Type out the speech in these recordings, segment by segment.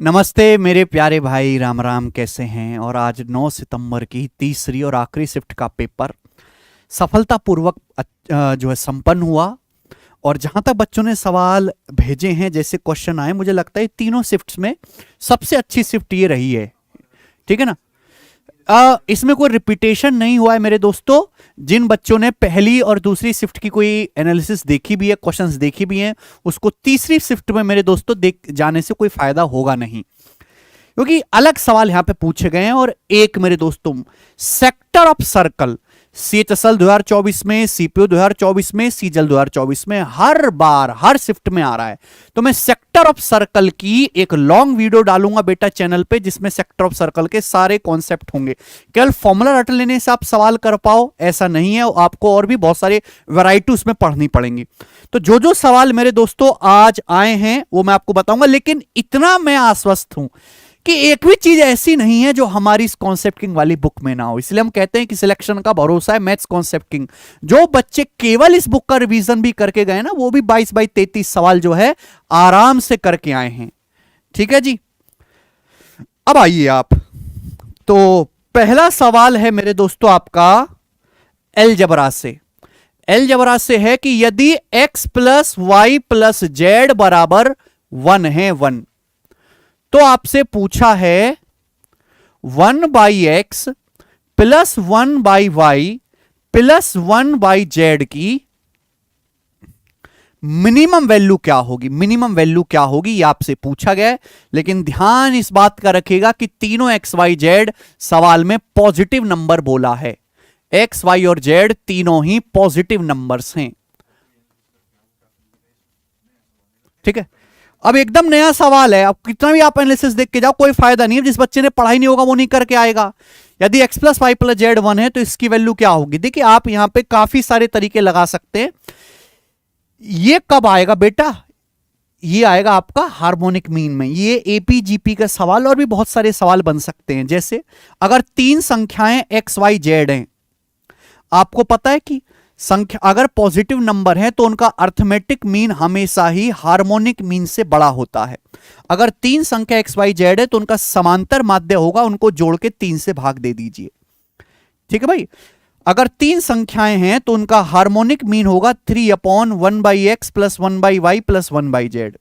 नमस्ते मेरे प्यारे भाई, राम राम। कैसे हैं? और आज 9 सितंबर की तीसरी और आखिरी शिफ्ट का पेपर सफलतापूर्वक जो है संपन्न हुआ। और जहां तक बच्चों ने सवाल भेजे हैं, जैसे क्वेश्चन आए, मुझे लगता है तीनों शिफ्ट्स में सबसे अच्छी शिफ्ट ये रही है। ठीक है ना? इसमें कोई रिपीटेशन नहीं हुआ है मेरे दोस्तों। जिन बच्चों ने पहली और दूसरी शिफ्ट की कोई एनालिसिस देखी भी है, क्वेश्चंस देखी भी हैं, उसको तीसरी शिफ्ट में मेरे दोस्तों देख जाने से कोई फायदा होगा नहीं, क्योंकि अलग सवाल यहां पे पूछे गए हैं। और एक मेरे दोस्तों, सेक्टर ऑफ सर्कल सीएचएसएल 2024 में, सीपीओ 2024 में, सीजल 2024 में हर बार हर शिफ्ट में आ रहा है। तो मैं सेक्टर ऑफ सर्कल की एक लॉन्ग वीडियो डालूंगा बेटा चैनल पे, जिसमें सेक्टर ऑफ सर्कल के सारे कॉन्सेप्ट होंगे। केवल फॉर्मूला रट लेने से आप सवाल कर पाओ ऐसा नहीं है, आपको और भी बहुत सारे वैरायटी उसमें पढ़नी पड़ेंगी। तो जो जो सवाल मेरे दोस्तों आज आए हैं वो मैं आपको बताऊंगा, लेकिन इतना मैं आश्वस्त हूं कि एक भी चीज ऐसी नहीं है जो हमारी इस कॉन्सेप्ट किंग वाली बुक में ना हो। इसलिए हम कहते हैं कि सिलेक्शन का भरोसा है मैथ्स कॉन्सेप्ट किंग। जो बच्चे केवल इस बुक का रिवीजन भी करके गए ना, वो भी 22 बाई 33 सवाल जो है आराम से करके आए हैं। ठीक है जी? अब आइए आप, तो पहला सवाल है मेरे दोस्तों आपका अलजेब्रा से। अलजेब्रा से है कि यदि x plus Y plus Z बराबर 1 है, 1, तो आपसे पूछा है 1 by X plus 1 by Y plus 1 by Z की मिनिमम वैल्यू क्या होगी। मिनिमम वैल्यू क्या होगी ये आपसे पूछा गया है, लेकिन ध्यान इस बात का रखिएगा कि तीनों एक्स वाई जेड सवाल में पॉजिटिव नंबर बोला है। एक्स वाई और जेड तीनों ही पॉजिटिव नंबर्स हैं। ठीक है? अब एकदम नया सवाल है। अब कितना भी आप एनालिसिस देख के जाओ, कोई फायदा नहीं है। जिस बच्चे ने पढ़ाई नहीं होगा वो नहीं करके आएगा। यदि x plus Y plus Z 1 है तो इसकी वैल्यू क्या होगी। देखिए, आप यहां पे काफी सारे तरीके लगा सकते हैं। ये कब आएगा बेटा? ये आएगा आपका हार्मोनिक मीन में। ये एपीजीपी का सवाल, और भी बहुत सारे सवाल बन सकते हैं। जैसे अगर 3 संख्याएं एक्स वाई जेड हैं, आपको पता है कि संख्या अगर पॉजिटिव नंबर है तो उनका अर्थमेटिक मीन हमेशा ही हार्मोनिक मीन से बड़ा होता है। अगर 3 संख्या एक्स वाई जेड है तो उनका समांतर माध्य होगा, उनको जोड़ के 3 से भाग दे दीजिए। ठीक है भाई? अगर 3 संख्याएं हैं तो उनका हार्मोनिक मीन होगा 3/1 by X plus 1 by Y plus 1 by Z.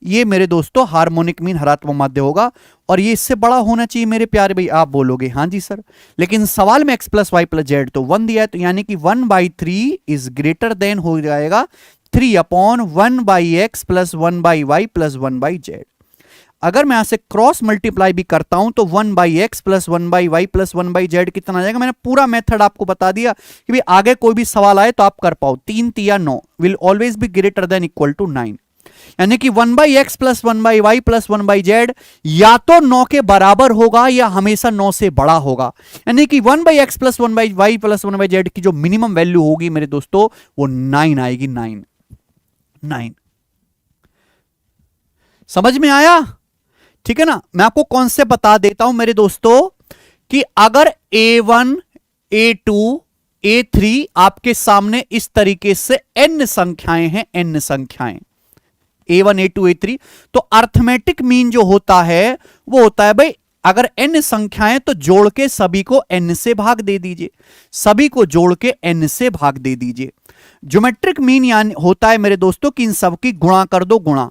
ये मेरे दोस्तों हार्मोनिक मीन हरात्मक माध्य होगा, और ये इससे बड़ा होना चाहिए मेरे प्यारे भाई। आप बोलोगे हाँ जी सर, लेकिन सवाल में x plus Y plus Z तो 1 दिया है, तो यानी कि 1/3 इज ग्रेटर देन हो जाएगा 3/1 by X plus 1 by Y plus 1 by Z. अगर मैं यहां से क्रॉस मल्टीप्लाई भी करता हूं तो 1 by X plus 1 by Y plus 1 by Z कितना आ जाएगा। मैंने पूरा मेथड आपको बता दिया कि भाई आगे कोई भी सवाल आए तो आप कर पाओ। 3 तिया 9 will always be greater than equal to 9, यानी कि 1 by X plus 1 by Y plus 1 by Z या तो 9 के बराबर होगा या हमेशा 9 से बड़ा होगा। यानी कि 1 by X plus 1 by Y plus 1 by Z की जो मिनिमम वैल्यू होगी मेरे दोस्तों वो 9 आएगी। 9 समझ में आया? ठीक है ना? मैं आपको कॉन्सेप्ट बता देता हूं मेरे दोस्तों कि अगर A1 A2 A3 आपके सामने इस तरीके से n संख्याएं हैं, n संख्याएं A1 A2 A3, तो अर्थमेटिक मीन जो होता है वो होता है भाई, अगर n संख्याएं तो जोड़ के सभी को n से भाग दे दीजिए। सभी को जोड़ के n से भाग दे दीजिए। ज्योमेट्रिक मीन यानी होता है मेरे दोस्तों कि इन सबकी गुणा कर दो। गुणा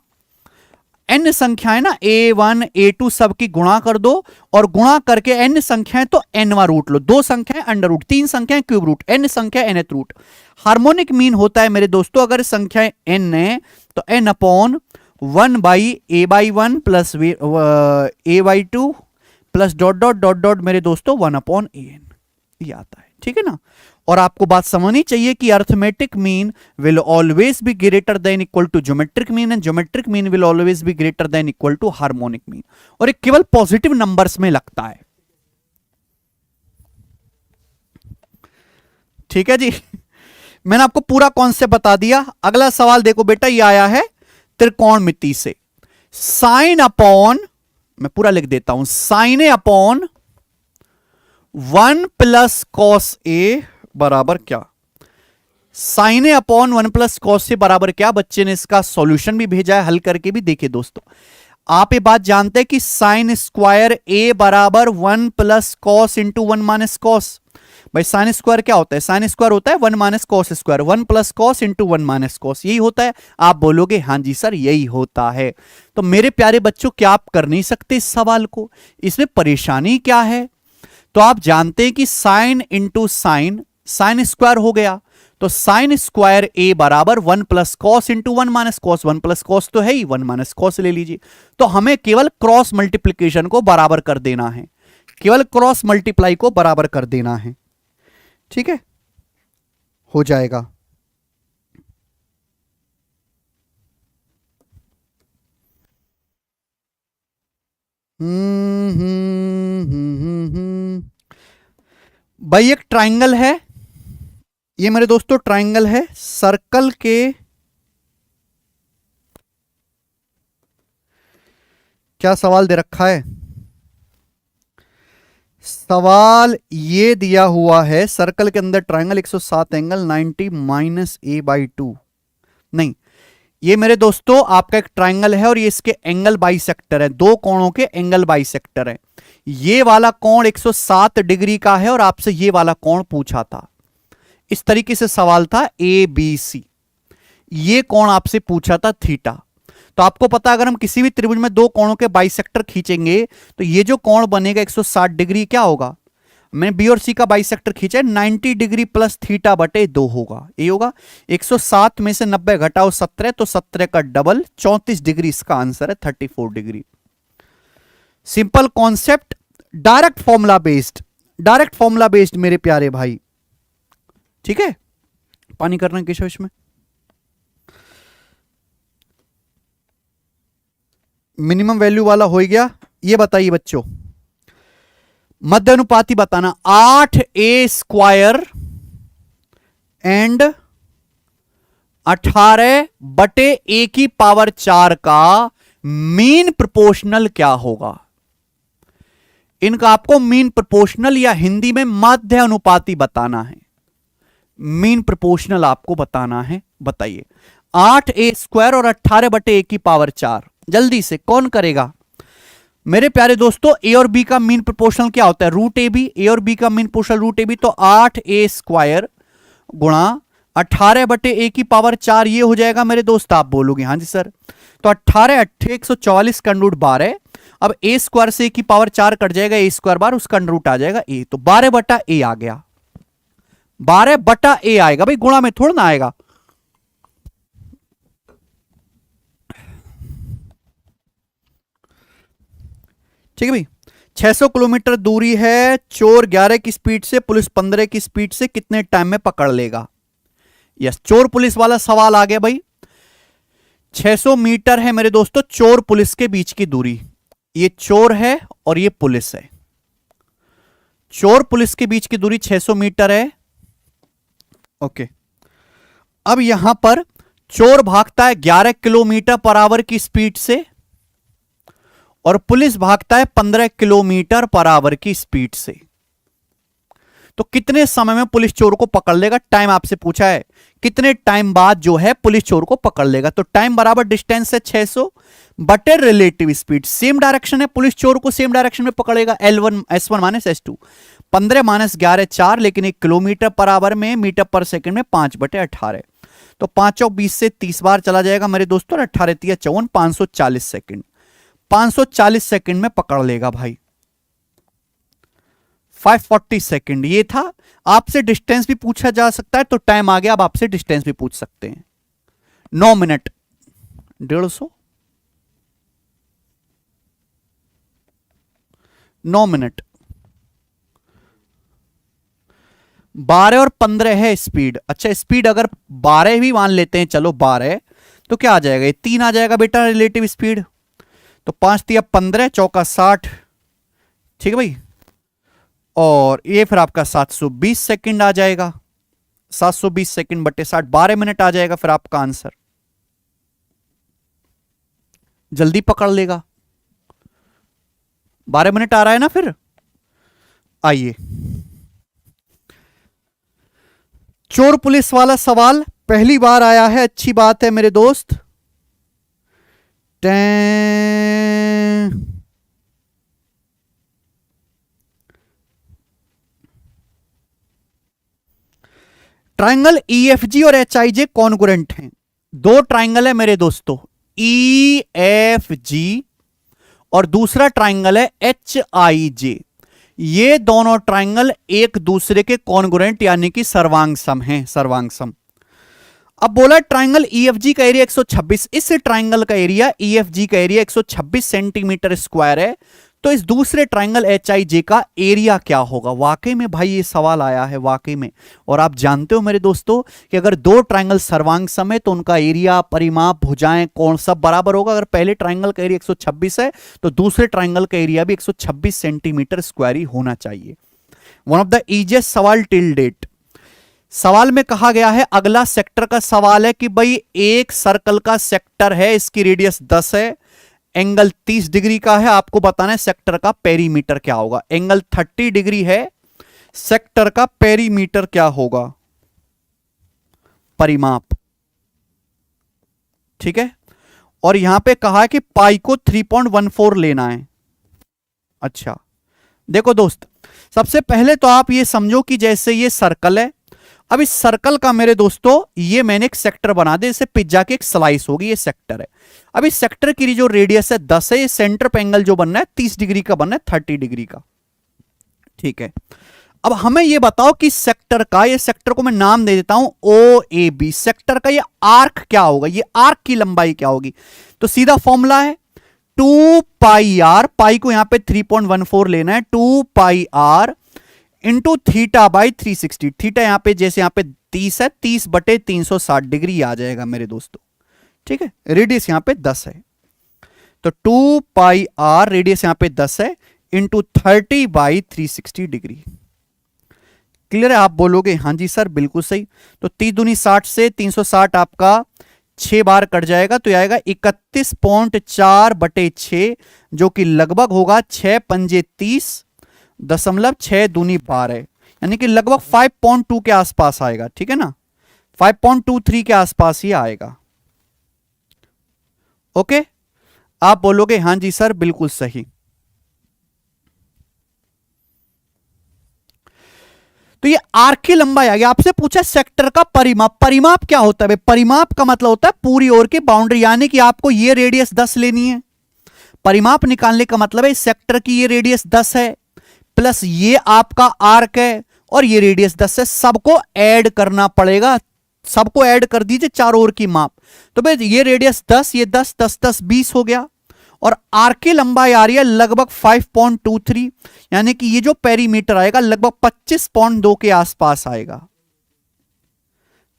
n संख्याएं ना A1 A2 सबकी गुणा कर दो, और गुणा करके n संख्याएं तो nवां रूट लो। 2 संख्याएं अंडर रूट, 3 संख्याएं क्यूब रूट, n संख्या nth रूट। हार्मोनिक मीन होता है मेरे दोस्तों अगर संख्याएं n है तो n/1 by a/1 plus a/2 plus dot dot dot dot मेरे दोस्तों 1/an, ये आता है। ठीक है ना? और आपको बात समझनी चाहिए कि arithmetic mean will always be greater than equal to geometric mean, and geometric mean will always be greater than equal to harmonic mean. और एक केवल पॉजिटिव नंबर्स में लगता है। ठीक है जी? मैंने आपको पूरा कॉन्सेप्ट बता दिया। अगला सवाल देखो बेटा, ये आया है त्रिकोणमिति से। साइन अपॉन, मैं पूरा लिख देता हूं, sign A upon 1 plus cos A बराबर क्या। Sign A upon 1 plus cos A बराबर क्या। बच्चे ने इसका सॉल्यूशन भी भेजा है, हल करके भी देखिए दोस्तों। आप ये बात जानते हैं कि साइन स्क्वायर ए बराबर 1 plus cos into 1 minus cos. भाई साइन स्क्वायर क्या होता है? साइन स्क्वायर होता है 1 minus cos square, 1 plus cos into 1 minus cos, यही होता है। आप बोलोगे हाँ जी सर यही होता है। तो मेरे प्यारे बच्चों, क्या आप कर नहीं सकते इस सवाल को? इसमें परेशानी क्या है? तो आप जानते हैं कि sine into sine, sine square हो गया, तो साइन स्क्वायर ए बराबर 1 plus cos into 1 minus cos, 1 plus cos तो है ही, 1 माइनस कॉस ले लीजिए। तो हमें केवल क्रॉस मल्टीप्लीकेशन को बराबर कर देना है, केवल क्रॉस मल्टीप्लाई को बराबर कर देना है, ठीक है, हो जाएगा। भाई एक ट्राइंगल है, ये मेरे दोस्तों ट्राइंगल है, सर्कल के क्या सवाल दे रखा है? सवाल ये दिया हुआ है, सर्कल के अंदर triangle 107 angle 90 minus A by 2। नहीं, ये मेरे दोस्तों आपका एक ट्राइंगल है और ये इसके एंगल बाइसेक्टर है, दो कोणों के एंगल बाइसेक्टर है। ये वाला कोण 107 डिग्री का है और आपसे ये वाला कोण पूछा था। इस तरीके से सवाल था ए बी सी, ये कोण आपसे पूछा था थीटा। तो आपको पता है अगर हम किसी भी त्रिभुज में दो कोणों के बाइसेक्टर खींचेंगे तो ये जो कोण बनेगा 160 डिग्री क्या होगा? मैंने बी और सी का बाइसेक्टर खींचा है, 90 डिग्री प्लस थीटा बटे 2 होगा। ये होगा 107 में से 90 घटाओ 17, तो 17 का डबल 34 डिग्री, इसका आंसर है 34 degree. Simple concept, direct formula based, direct formula based मेरे प्यारे भाई, ठीक है। पानी करना है केशव इसमें, मिनिमम वैल्यू वाला हो गया। ये बताइए बच्चों, मध्य अनुपाती बताना, 8a स्क्वायर एंड 18 बटे a की पावर 4 का मीन प्रोपोर्शनल क्या होगा? इनका आपको मीन प्रोपोर्शनल या हिंदी में मध्य अनुपाती बताना है, मीन प्रोपोर्शनल आपको बताना है। बताइए, 8a स्क्वायर और 18 बटे a की पावर 4, जल्दी से कौन करेगा? मेरे प्यारे दोस्तों, ए और बी का मीन प्रोपोर्शनल क्या होता है? Root A B. ए और बी का mean proportional root A B, तो 8a स्क्वायर गुणा 18 बटे a की पावर 4, ये हो जाएगा मेरे दोस्त। आप बोलोगे हाँ जी सर, तो 18 अट्ठे 144 का रूट 12। अब a स्क्वायर से a की पावर 4 कट जाएगा, a स्क्वायर बार, उसका रूट आ जाएगा a, तो 12 बटा a आ गया, 12 बटा a आएगा भाई, गुणा में थोड़ा ना आएगा। ठीक है भाई, 600 किलोमीटर दूरी है, चोर 11 की स्पीड से, पुलिस 15 की स्पीड से कितने टाइम में पकड़ लेगा? यस, चोर पुलिस वाला सवाल आ गया भाई। 600 मीटर है मेरे दोस्तों चोर पुलिस के बीच की दूरी, ये चोर है और ये पुलिस है, चोर पुलिस के बीच की दूरी 600 मीटर है। ओके, अब यहां पर चोर भागता है 11 किलोमीटर पर आवर की स्पीड से और पुलिस भागता है 15 किलोमीटर पर आवर की स्पीड से। तो कितने समय में पुलिस चोर को पकड़ लेगा? टाइम आपसे पूछा है, कितने टाइम बाद जो है पुलिस चोर को पकड़ लेगा? तो टाइम बराबर डिस्टेंस है 600 बटे रिलेटिव स्पीड, सेम डायरेक्शन है, पुलिस चोर को सेम डायरेक्शन में पकड़ेगा, L1 S1 minus S2, 15 minus 11 4, लेकिन 1 किलोमीटर पर आवर में, मीटर पर सेकंड में 5 बटे 18, तो 5 और 20 से 30 बार चला जाएगा मेरे दोस्तों, 18 3 54, 540 सेकंड, 540 सेकंड में पकड़ लेगा भाई, 540 सेकंड। ये था, आपसे डिस्टेंस भी पूछा जा सकता है, तो टाइम आ गया, अब आपसे डिस्टेंस भी पूछ सकते हैं। 9 मिनट 150, 9 मिनट, 12 और 15 है स्पीड। अच्छा, स्पीड अगर 12 भी मान लेते हैं, चलो 12, तो क्या आ जाएगा? ये 3 आ जाएगा बेटा रिलेटिव स्पीड, तो 5 तिया 15, चौका 60, ठीक है भाई, और ये फिर आपका 720 सेकंड आ जाएगा, 720 सेकंड बटे 60, 12 मिनट आ जाएगा फिर आपका आंसर। जल्दी पकड़ लेगा, 12 मिनट आ रहा है ना फिर। आइए, चोर पुलिस वाला सवाल पहली बार आया है, अच्छी बात है मेरे दोस्त, ट्राइंगल ईएफजी और एचआईजे कॉन्ग्रुएंट हैं। दो ट्राइंगल है मेरे दोस्तों, ईएफजी और दूसरा ट्राइंगल है एचआईजे। ये दोनों ट्राइंगल एक दूसरे के कॉन्ग्रुएंट यानी कि सर्वांगसम हैं, सर्वांगसम। अब बोला ट्राइंगल ईएफजी का एरिया 126, इस ट्राइंगल का एरिया ईएफजी का एरिया 126 सेंटीमीटर स्क्वायर है, तो इस दूसरे ट्राइंगल एचआईजे का एरिया क्या होगा? वाकई में भाई ये सवाल आया है वाकई में। और आप जानते हो मेरे दोस्तों कि अगर दो ट्राइंगल सर्वांगसम है तो उनका एरिया, परिमाप, भुजाएं, कोण सब बराबर होगा। अगर पहले ट्राइंगल का एरिया 126 है तो दूसरे ट्राइंगल का एरिया भी 126 सेंटीमीटर स्क्वायर ही होना चाहिए। वन ऑफ द इजीएस्ट सवाल टिल डेट। सवाल में कहा गया है, अगला सेक्टर का सवाल है कि भाई एक सर्कल का सेक्टर है, इसकी रेडियस 10 है, एंगल 30 डिग्री का है, आपको बताना है सेक्टर का पेरीमीटर क्या होगा। एंगल 30 डिग्री है, सेक्टर का पेरीमीटर क्या होगा? परिमाप, ठीक है। और यहां पे कहा है कि पाई को 3.14 लेना है। अच्छा देखो दोस्त, सबसे पहले तो आप ये समझो कि जैसे ये सर्कल है, अब इस सर्कल का मेरे दोस्तों ये मैंने एक सेक्टर बना दिया, जैसे पिज्जा की एक स्लाइस होगी, ये सेक्टर है। अब इस सेक्टर की जो रेडियस है 10 है, ये सेंटर पे एंगल जो बनना है 30 डिग्री का बनना है, 30 डिग्री का, ठीक है। अब हमें ये बताओ कि सेक्टर का, ये सेक्टर को मैं नाम दे देता हूं ओ ए बी, सेक्टर का ये आर्क क्या होगा, ये आर्क की लंबाई क्या होगी? तो सीधा फॉर्मूला है 2 पाई आर, पाई को यहां पे 3.14 लेना है, 2 pi r into theta by 360। Theta यहां पे जैसे यहां पे 30 है, 30 बटे 360 डिग्री आ जाएगा मेरे दोस्तों, ठीक है। रेडियस यहां पे 10 है, तो 2 पाई आर, रेडियस यहां पे 10 है, इंटू 30 बाई 360 डिग्री। क्लियर है? आप बोलोगे हाँ जी सर बिल्कुल सही। तो 30 दूनी 60 से 360 आपका 6 बार कट जाएगा, तो आएगा 31.4 बटे 6, जो कि लगभग होगा 6 पंजे 30.6 दूनी 12, यानी कि लगभग 5.2 के आसपास आएगा, ठीक है ना, 5.23 के आसपास ही आएगा। ओके, आप बोलोगे हाँ जी सर बिल्कुल सही। तो ये आर्क की लंबाई आ गई। आपसे पूछा सेक्टर का परिमाप, परिमाप क्या होता है? परिमाप का मतलब होता है पूरी ओर की बाउंड्री, यानी कि आपको ये रेडियस 10 लेनी है। परिमाप निकालने का मतलब है इस सेक्टर की ये रेडियस 10 है, प्लस ये आपका आर्क है और ये रेडियस 10 है, सबको ऐड करना पड़ेगा। सबको ऐड कर दीजिए चारों ओर की माप। तो भाई ये रेडियस 10, ये 10, 10, 10, 20 हो गया, और आर्क की लंबाई आ रही है लगभग 5.23, यानी कि ये जो पेरीमीटर आएगा लगभग 25.2 के आसपास आएगा,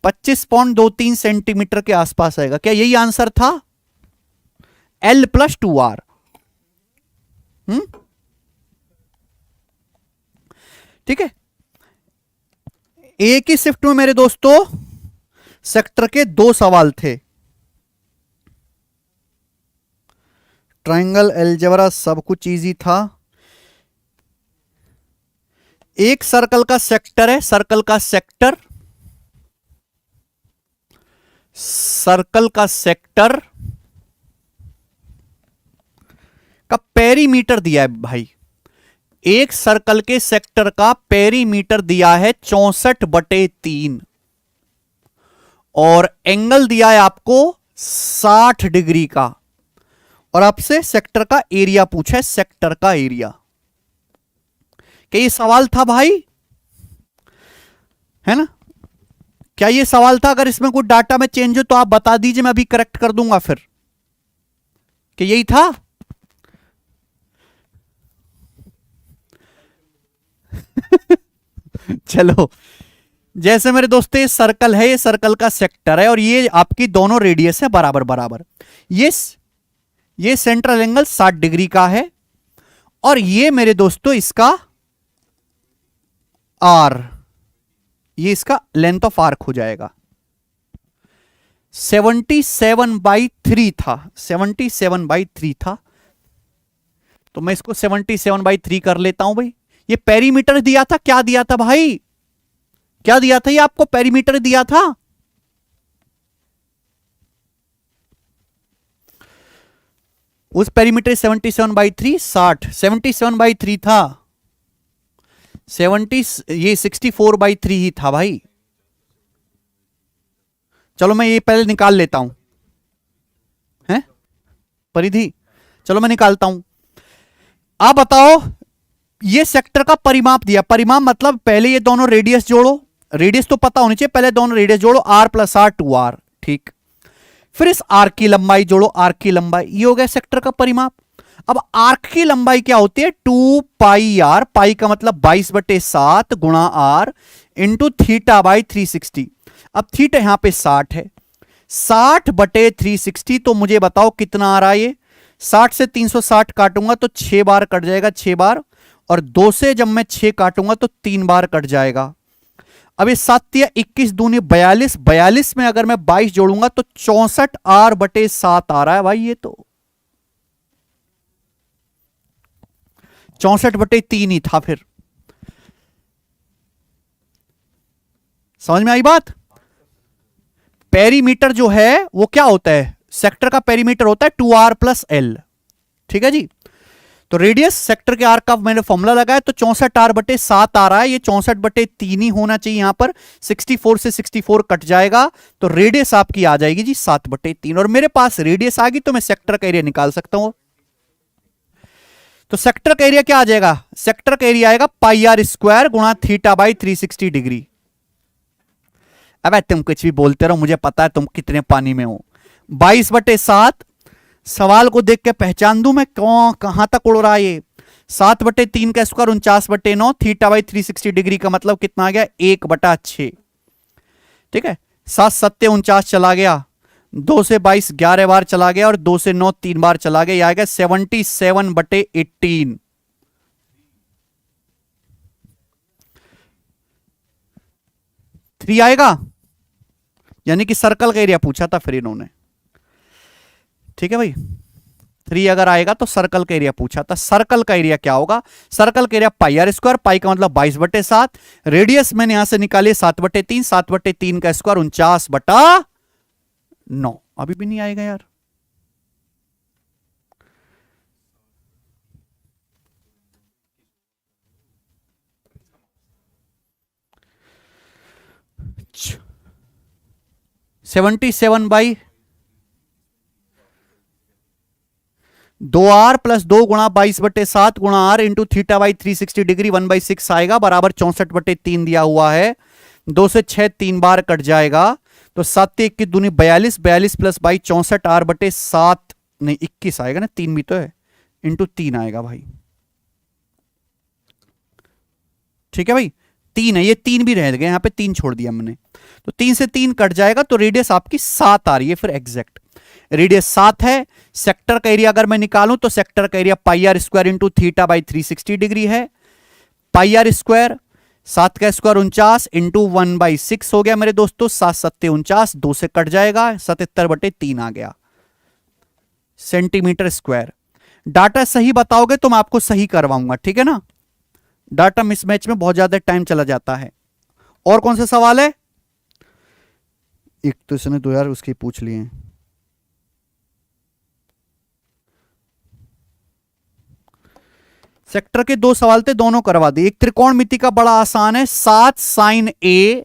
25.23 सेंटीमीटर के आसपास आएगा। क्या यही आंसर था? L + 2R। ठीक है। एक ही शिफ्ट में मेरे दोस्तों सेक्टर के 2 सवाल थे। ट्राइंगल अलजेब्रा सब कुछ इजी था। एक सर्कल का सेक्टर है, सर्कल का सेक्टर, सर्कल का सेक्टर का पेरीमीटर दिया है भाई। एक सर्कल के सेक्टर का पेरीमीटर दिया है 64/3 और एंगल दिया है आपको 60 डिग्री का, और आपसे सेक्टर का एरिया पूछा है, सेक्टर का एरिया। क्या ये सवाल था भाई? है ना? क्या ये सवाल था? अगर इसमें कुछ डाटा में चेंज हो तो आप बता दीजिए, मैं अभी करेक्ट कर दूंगा फिर। कि यही था? चलो, जैसे मेरे दोस्तों ये सर्कल है, ये सर्कल का सेक्टर है और ये आपकी दोनों रेडियस है बराबर बराबर। ये सेंट्रल एंगल 60 डिग्री का है और ये मेरे दोस्तों इसका आर, ये इसका लेंथ ऑफ आर्क हो जाएगा। 77/3 था, 77/3 था, तो मैं इसको 77/3 कर लेता हूं भाई। ये पेरीमीटर दिया था, क्या दिया था भाई? क्या दिया था? ये आपको पेरीमीटर दिया था। उस पेरीमीटर 77/3 60 77/3 था 70 ये 64/3 ही था भाई। चलो मैं ये पहले निकाल लेता हूं हैं परिधि। चलो मैं निकालता हूं। आप बताओ ये सेक्टर का परिमाप दिया। परिमाप मतलब पहले ये दोनों रेडियस जोड़ो, रेडियस तो पता होनी चाहिए, पहले दोनों रेडियस जोड़ो r + r 2r, ठीक। फिर इस आर्क की लंबाई जोड़ो, आर्क की लंबाई, ये हो गया सेक्टर का परिमाप। अब आर्क की लंबाई क्या होती है 2πr, पाई का मतलब 22/7 गुणा r इंटू θ/360। अब थीटा यहां पे 60 है, 60/360, तो मुझे बताओ कितना आ रहा है ये। 60 से 360 काटूंगा तो 6 बार कट जाएगा, 6 बार, और 2 से जब मैं 6 काटूंगा तो 3 बार कट जाएगा। अब ये 7 या 21 दूनी 42, 42 में अगर मैं 22 जोड़ूंगा तो 64r/7 आ रहा है भाई। ये तो 64/3 ही था। फिर समझ में आई बात। पेरीमीटर जो है वो क्या होता है, सेक्टर का पेरीमीटर होता है 2r + l, ठीक है जी। तो रेडियस सेक्टर के आर्क का मैंने फॉर्मूला लगाया तो 64r/7 आ रहा है। ये 64/3 ही होना चाहिए, यहां पर 64 से 64 कट जाएगा तो रेडियस आपकी आ जाएगी जी 7/3। और मेरे पास रेडियस आ गई तो मैं सेक्टर का एरिया निकाल सकता हूं। तो सेक्टर का एरिया क्या आ जाएगा, सेक्टर का एरिया आएगा πr² गुणा θ/360 डिग्री। अब तुम कुछ भी बोलते रहो, मुझे पता है तुम कितने पानी में हो। 22/7, सवाल को देख के पहचान दूं मैं कहां तक उड़ रहा है ये। 7/3 का स्क्वायर 49/9, θ/360 डिग्री का मतलब कितना आ गया 1/6, ठीक है। 7 7 49 चला गया, 2 से 22 11 बार चला गया, और 2 से 9 3 बार चला गया, यह आ गया 77/18। थ्री आएगा, यानी कि सर्कल का एरिया पूछा था फिर इन्होंने, ठीक है भाई। 3 अगर आएगा तो सर्कल का एरिया पूछा था। सर्कल का एरिया क्या होगा, सर्कल का एरिया πr², पाई का मतलब 22/7, रेडियस मैंने यहां से निकाली 7/3, 7/3 का स्क्वायर 49/9। अभी भी नहीं आएगा यार। छ 77/2r + 2 गुणा 22/7 गुणा r इंटू θ/360 डिग्री 1/6 आएगा, बराबर 64/3 दिया हुआ है। 2 से 6 3 बार कट जाएगा, तो 7 1 की दूनी 42, 42 + 22 64r/7 नहीं 21 आएगा ना, 3 भी तो है, इंटू 3 आएगा भाई, ठीक है भाई। 3 है, ये 3 भी रह गए, यहां पे 3 छोड़ दिया मैंने, तो 3 से 3 कट जाएगा, तो रेडियस आपकी 7 आ रही है। फिर एग्जैक्ट रेडियस 7 है। सेक्टर का एरिया अगर मैं निकालूं तो सेक्टर का एरिया πr² इंटू θ/360 डिग्री है। πr², 7 का स्क्वायर 49 इंटू 1/6 हो गया मेरे दोस्तों, 7 7 49, 2 से कट जाएगा, 77/3 आ गया सेंटीमीटर स्क्वायर। डाटा सही बताओगे तो मैं आपको सही करवाऊंगा, ठीक है ना। डाटा मिसमैच में बहुत ज्यादा टाइम चला जाता है। और कौन सा सवाल है, एक तो इसने 2 यार उसके पूछ लिए। सेक्टर के 2 सवाल थे, दोनों करवा दिए। एक त्रिकोणमिति का बड़ा आसान है, 7 sin a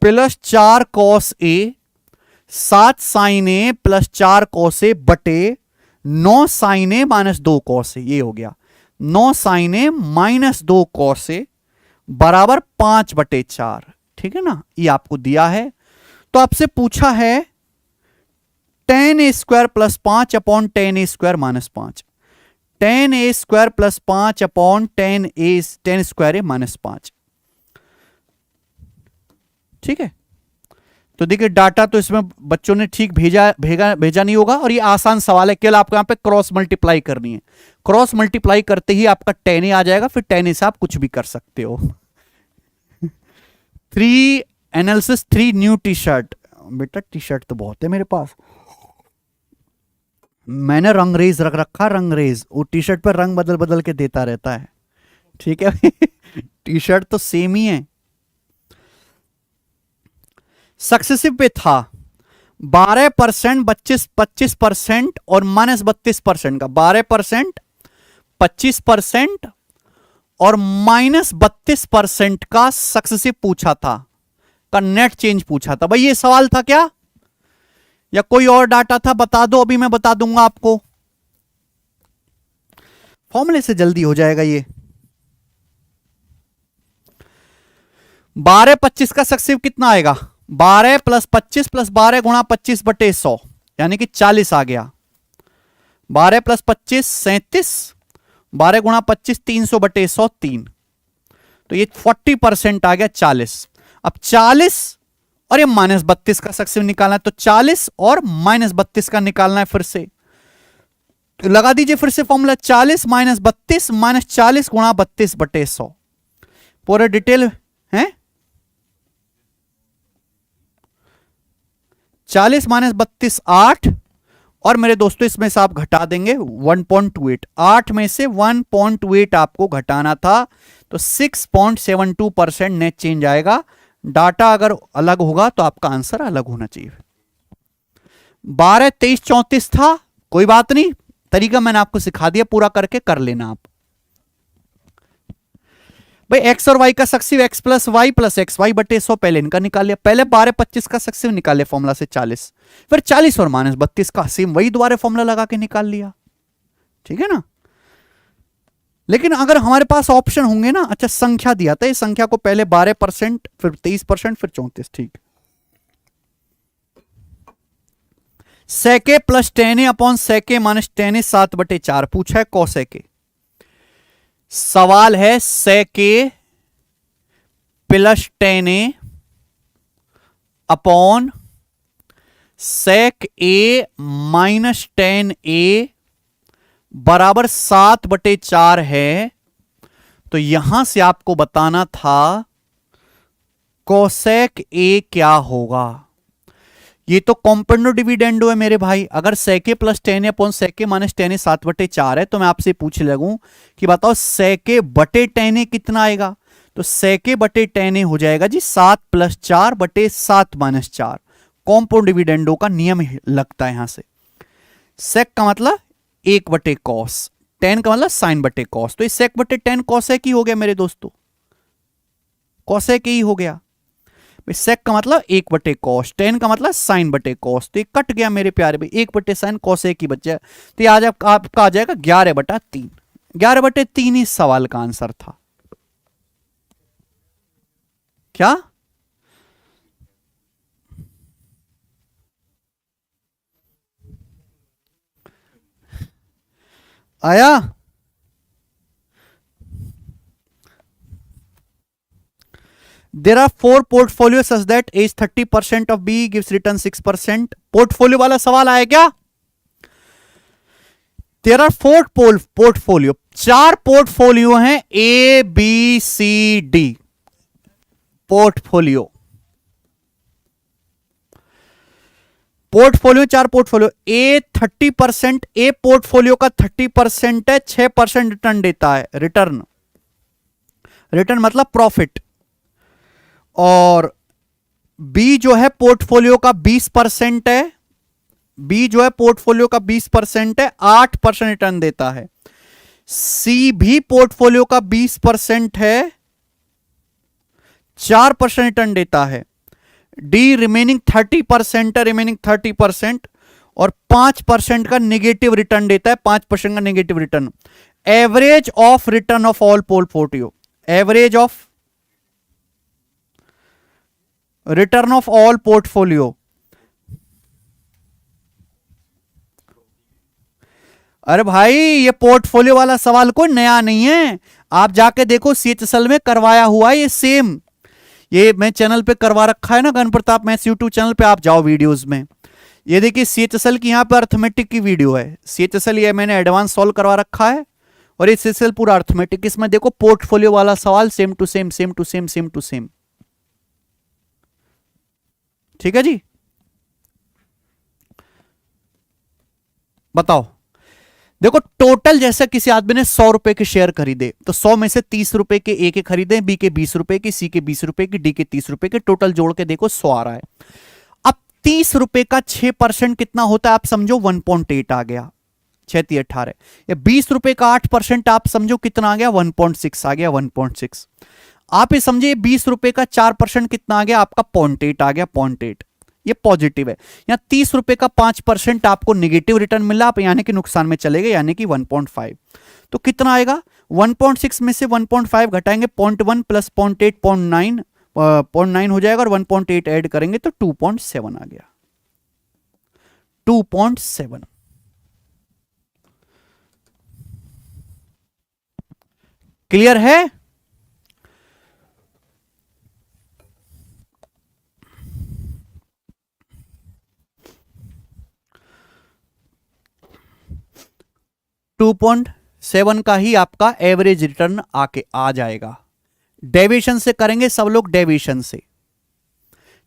+ 4 cos a, 7 sin a + 4 cos a बटे 9 sin a - 2 cos a, ये हो गया 9 sin a - 2 cos a बराबर 5/4, ठीक है ना। ये आपको दिया है। तो आपसे पूछा है tan a² + 5 upon tan a² - 5, tan a² + 5 upon tan square a - 5, ठीक है। तो देखिए डाटा तो इसमें बच्चों ने ठीक भेजा नहीं होगा, और ये आसान सवाल है, केवल आपको यहां पे क्रॉस मल्टीप्लाई करनी है। क्रॉस मल्टीप्लाई करते ही आपका tan a आ जाएगा, फिर tan a से आप कुछ भी कर सकते हो। 3 एनालिसिस 3 न्यू टी शर्ट। बेटा टी शर्ट तो बहुत है मेरे पास, मैंने रंगरेज रख रखा, रंगरेज, वो टी शर्ट पर रंग बदल बदल के देता रहता है, ठीक है। टी शर्ट तो सेम ही है। सक्सेसिव पे था 12%, 25% और -32% का, 12%, 25% और -32% का सक्सेसिव पूछा था, का नेट चेंज पूछा था। भाई ये सवाल था क्या, या कोई और डाटा था? बता दो, अभी मैं बता दूंगा आपको। फॉर्मूले से जल्दी हो जाएगा ये। 12-25 का सक्सेसिव कितना आएगा? 12 + 25 + 12 गुणा 25/100 यानी कि 40 आ गया। 12 + 25 37, 12 गुणा 25 300/100 3, तो ये 40% आ गया 40। अब 40 और ये -32 का सक्सेसिव निकालना है, तो 40 और -32 का निकालना है फिर से। तो लगा दीजिए फिर से फॉर्मूला, 40 - 32 - 40 गुणा 32/100। पूरे डिटेल है। 40 - 32 8, और मेरे दोस्तों इसमें से आप घटा देंगे 1.28, 8 में से 1.28 आपको घटाना था, तो 6.72% नेट चेंज आएगा। डाटा अगर अलग होगा तो आपका आंसर अलग होना चाहिए। 12 23 34 था, कोई बात नहीं, तरीका मैंने आपको सिखा दिया, पूरा करके कर लेना आप। भाई एक्स और वाई का सक्सेसिव x + y + xy/100 पहले इनका निकाल लिया। पहले 12-25 का सक्सेसिव निकाले फॉर्मूला से 40, फिर 40 और -32 का सेम वही दोबारा फॉर्मूला लगा के निकाल लिया। ठीक है ना। लेकिन अगर हमारे पास ऑप्शन होंगे ना, अच्छा संख्या दिया था, इस संख्या को पहले 12%, फिर 23%, फिर 34, ठीक। सेके + tan / सेके - tan 7/4 पूछा है कोसेके। सवाल है sec A + tan upon sec A - tan A बराबर 7/4 है। तो यहां से आपको बताना था कोसेक ए क्या होगा। ये तो कॉम्पोनेंट डिविडेंडो है मेरे भाई। अगर सेके + tan अपॉन सेके - tan 7/4 है, तो मैं आपसे पूछ लगूं कि बताओ सेके बटे tan कितना आएगा। तो सेके बटे tan हो जाएगा जी 7 + 4/7 - 4। कॉम्पोनेंट डिविडेंडो का नियम लगता है यहां से। सेक का मतलब 1/cos, tan का मतलब sin/cos, तो ये सेक बटे tan कोसेक ही हो गया मेरे दोस्तों, कोसेक ही हो गया। सेक का मतलब 1/cos, tan का मतलब sin/cos, तो ये कट गया मेरे प्यारे भाई, 1/sin कोसेक ही बच जाए। तो आज आपका आ जाएगा 11/3। 11/3 ही सवाल का आंसर था। क्या आया? There are 4 portfolios such that age 30% of B gives return 6%. Portfolio वाला सवाल आया क्या? There are 4 पोर्टफोलियो, 4 पोर्टफोलियो हैं, A B C D portfolio. Portfolio 4 portfolio, A 30%, A portfolio का 30% है, 6% रिटर्न देता है। रिटर्न, रिटर्न मतलब प्रॉफिट। और बी जो है पोर्टफोलियो का 20% है, बी जो है पोर्टफोलियो का 20% है, 8% रिटर्न देता है। सी भी पोर्टफोलियो का 20% है, 4% रिटर्न देता है। डी रिमेनिंग 30% है, रिमेनिंग 30% और 5% का नेगेटिव रिटर्न देता है, 5% का negative return. Average of return of all portfolio, average of return of all portfolio. अरे भाई ये पोर्टफोलियो वाला सवाल कोई नया नहीं है, आप जाके देखो CHSL में करवाया हुआ है ये सेम। ये मैं चैनल पे करवा रखा है ना, गण प्रताप मैथ्स यूट्यूब चैनल पे आप जाओ वीडियोस में। ये देखिए CHSL की यहाँ पे अर्थमेटिक की वीडियो है। CHSL ये मैंने एडवांस सॉल्व करवा रखा है, और ये CHSL पूरा अर्थमेटिक। इसमें देखो पोर्टफोलियो वाला सवाल same to same, same to same, same to same. ठीक है जी, बताओ। देखो टोटल जैसे किसी आदमी ने 100 रुपए के शेयर खरीदे, तो 100 में से 30 रुपए के ए के खरीदे, बी के 20 रुपए के, सी के 20 रुपए के, डी के 30 रुपए के, टोटल जोड़ के देखो 100 आ रहा है। अब ₹30 का 6% कितना होता है आप समझो 1.8 आ गया, 6×18। या ₹20 का 8% आप समझो कितना आ गया 1.6 आ गया, 1.6। आप ये समझिए ₹20 का 4% कितना आ गया आपका 0.8 आ गया, 0.8। ये पॉजिटिव है। या ₹30 का 5% आपको नेगेटिव रिटर्न मिला, आप यानी कि नुकसान में चले गए, यानी कि 1.5। तो कितना आएगा 1.6 में से 1.5 घटाएंगे 0.1 प्लस 0.8 0.9, 0.9 हो जाएगा और 1.8 ऐड करेंगे तो 2.7 आ गया, 2.7। क्लियर है? टू पॉइंट 7 का ही आपका एवरेज रिटर्न आके आ जाएगा। डेविएशन से करेंगे सब लोग, डेविएशन से,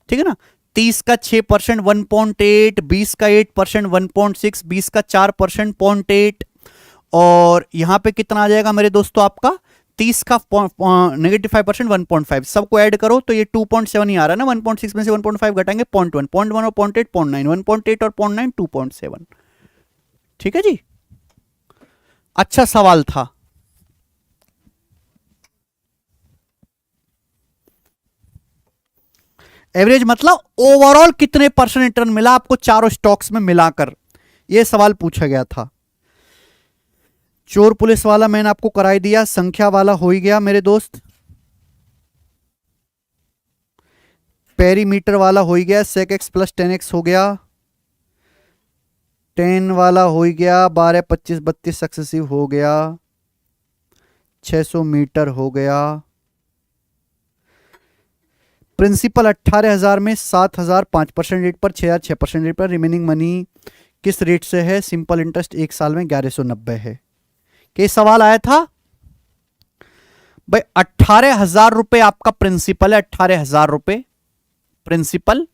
ठीक है ना। 30 का 6% 1.8, 20 का 8% 1.6, 20 का 4% 0.8, और यहां पे कितना आ जाएगा मेरे दोस्तों आपका 30 का -5% 1.5। सबको ऐड करो तो ये 2.7 ही आ रहा है ना। 1.6 में से 1.5 घटाएंगे 0.1, 0.1 और 0.8 0.9, 1.8 और 0.9 2.7। ठीक है जी, अच्छा सवाल था। एवरेज मतलब ओवरऑल कितने % रिटर्न मिला आपको चारों स्टॉक्स में मिलाकर, यह सवाल पूछा गया था। चोर पुलिस वाला मैंने आपको कराई दिया, संख्या वाला हो ही गया मेरे दोस्त, पेरीमीटर वाला हो ही गया, sec x प्लस 10x हो गया, 10 वाला हो ही गया, 12 25 32 सक्सेसिव हो गया, 600 मीटर हो गया, प्रिंसिपल 18,000 में 7,000 5% रेट पर, 6,000 6% रेट पर, रिमेनिंग मनी किस रेट से है, सिंपल इंटरेस्ट 1 साल में 1190 है। क्या सवाल आया था भाई? 18,000 रुपए आपका प्रिंसिपल है, 18,000 रुपए प्रिंसिपल।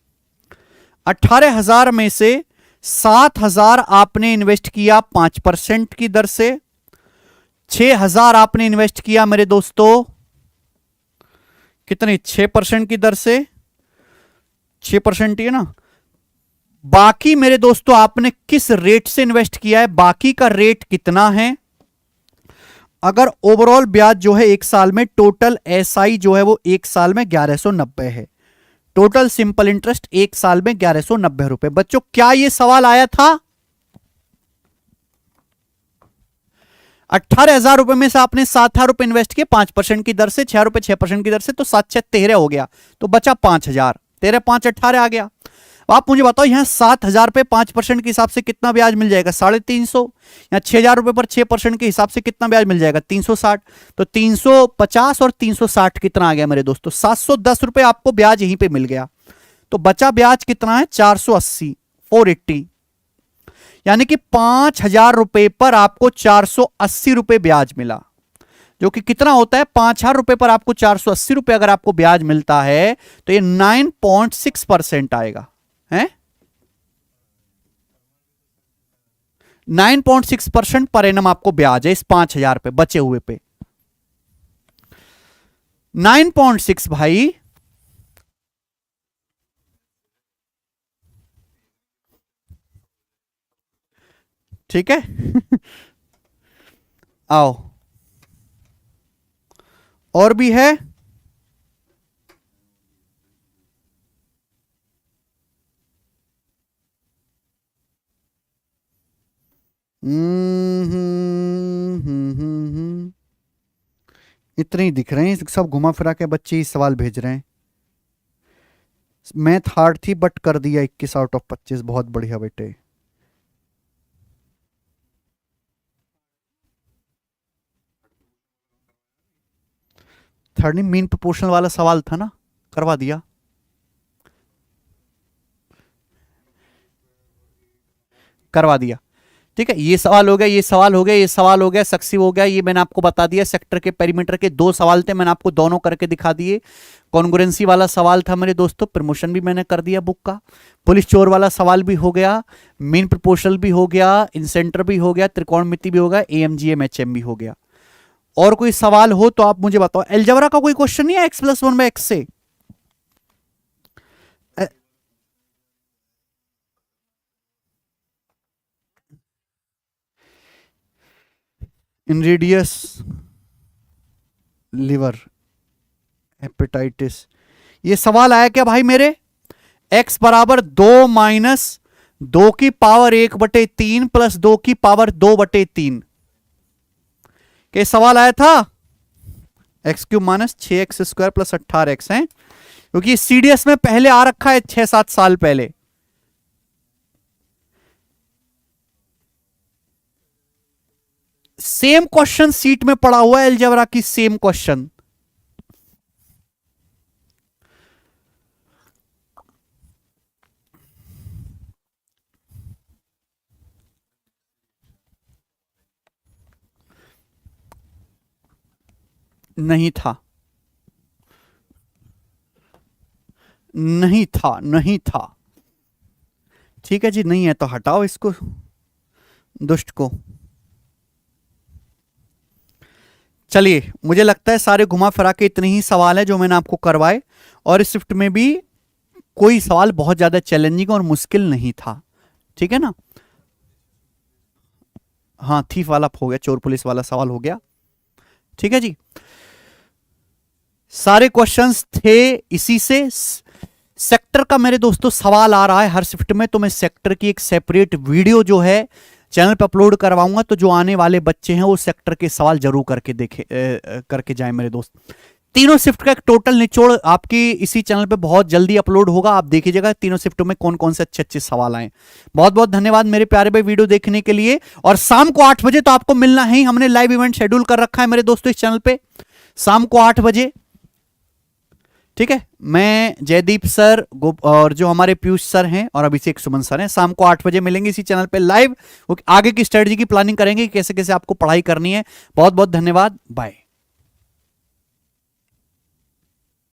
18,000 में से 7,000 आपने इन्वेस्ट किया 5% की दर से, 6,000 आपने इन्वेस्ट किया मेरे दोस्तों कितने 6% की दर से, 6% ही है ना। बाकी मेरे दोस्तों आपने किस रेट से इन्वेस्ट किया है, बाकी का रेट कितना है। अगर ओवरऑल ब्याज जो है 1 साल में, टोटल एसआई जो है वो 1 साल में 1190 है, टोटल सिंपल इंटरेस्ट 1 साल में 1190 रुपए। बच्चों क्या ये सवाल आया था? 18,000 रुपए में से आपने 7,000 रुपए इन्वेस्ट किए 5% की दर से, 6 रुपए 6% की दर से, तो 7 6 13 हो गया, तो बचा 5,000, 13 5 18 आ गया। आप मुझे बताओ यहां 7,000 पे 5% के हिसाब से कितना ब्याज मिल जाएगा, 350। या 6,000 रुपए पर 6% के हिसाब से कितना ब्याज मिल जाएगा, 360। तो 350 और 360 कितना आ गया मेरे दोस्तों, 710 रुपए आपको ब्याज यहीं पे मिल गया। तो बचा ब्याज कितना है 480, 480, यानी कि 5,000 रुपए पर आपको 480 रुपए ब्याज मिला, जो कि कितना होता है 5,000 रुपए पर आपको 480 रुपए अगर आपको ब्याज मिलता है तो ये 9.6% आएगा है, 9.6% पर एनम आपको ब्याज है इस 5,000 पे बचे हुए पे, 9.6 भाई। ठीक है आओ, और भी है। इतने ही दिख रहे हैं, सब घुमा फिरा के बच्चे ही सवाल भेज रहे हैं। मैथ हार्ड थी बट कर दिया 21 आउट ऑफ 25, बहुत बढ़िया बेटे। थर्ड मीन प्रोपोर्शनल वाला सवाल था ना, करवा दिया। करवा दिया, ठीक है। ये सवाल हो गया, ये सवाल हो गया, ये सवाल हो गया, सक्सीव हो गया, ये मैंने आपको बता दिया। सेक्टर के पेरीमीटर के 2 सवाल थे, मैंने आपको दोनों करके दिखा दिए। कॉन्ग्रुएंसी वाला सवाल था मेरे दोस्तों, प्रमोशन भी मैंने कर दिया बुक का। पुलिस चोर वाला सवाल भी हो गया, मीन प्रोपोर्शनल भी हो गया, इंसेंटर भी हो गया, त्रिकोणमिति भी हो गया, एएमजीएम एचएम भी हो गया। और कोई सवाल हो तो आप मुझे बताओ। एलजेब्रा का कोई क्वेश्चन नहीं है x+1/x से? इनरीडियस लिवर हेपेटाइटिस। ये सवाल आया क्या भाई मेरे? x बराबर 2 माइनस 2 की पावर 1/3 प्लस 2 की पावर 2/3। क्या सवाल आया था? x³ minus 6x² plus 18x है, क्योंकि सीडीएस में पहले आ रखा है 6-7 साल पहले। सेम क्वेश्चन सीट में पड़ा हुआ है अलजेब्रा की, सेम क्वेश्चन। नहीं था, नहीं था, नहीं था। ठीक है जी, नहीं है तो हटाओ इसको, दुष्ट को। चलिए, मुझे लगता है सारे घुमा फिरा के इतने ही सवाल है जो मैंने आपको करवाए, और इस शिफ्ट में भी कोई सवाल बहुत ज्यादा चैलेंजिंग और मुश्किल नहीं था। ठीक है ना? हाँ, थीफ वाला हो गया, चोर पुलिस वाला सवाल हो गया। ठीक है जी, सारे क्वेश्चंस थे इसी से। सेक्टर का मेरे दोस्तों सवाल आ रहा है हर शिफ्ट में, तो मैं सेक्टर की एक सेपरेट वीडियो जो है चैनल पर अपलोड करवाऊंगा, तो जो आने वाले बच्चे हैं वो सेक्टर के सवाल जरूर करके जाएं मेरे दोस्त। तीनों शिफ्ट का एक टोटल निचोड़ आपकी इसी चैनल पे बहुत जल्दी अपलोड होगा, आप देखिएगा तीनों शिफ्टों में कौन कौन से अच्छे अच्छे सवाल आए। बहुत बहुत धन्यवाद मेरे प्यारे भाई वीडियो देखने के लिए, और शाम को 8 बजे तो आपको मिलना है, हमने लाइव इवेंट शेड्यूल कर रखा है मेरे दोस्तों इस चैनल पे, शाम को 8 बजे। ठीक है, मैं जयदीप सर और जो हमारे पीयूष सर हैं और अभिषेक सुमन सर हैं, शाम को 8 बजे मिलेंगे इसी चैनल पे लाइव। आगे की स्ट्रेटजी की प्लानिंग करेंगे, कैसे कैसे आपको पढ़ाई करनी है। बहुत बहुत धन्यवाद, बाय।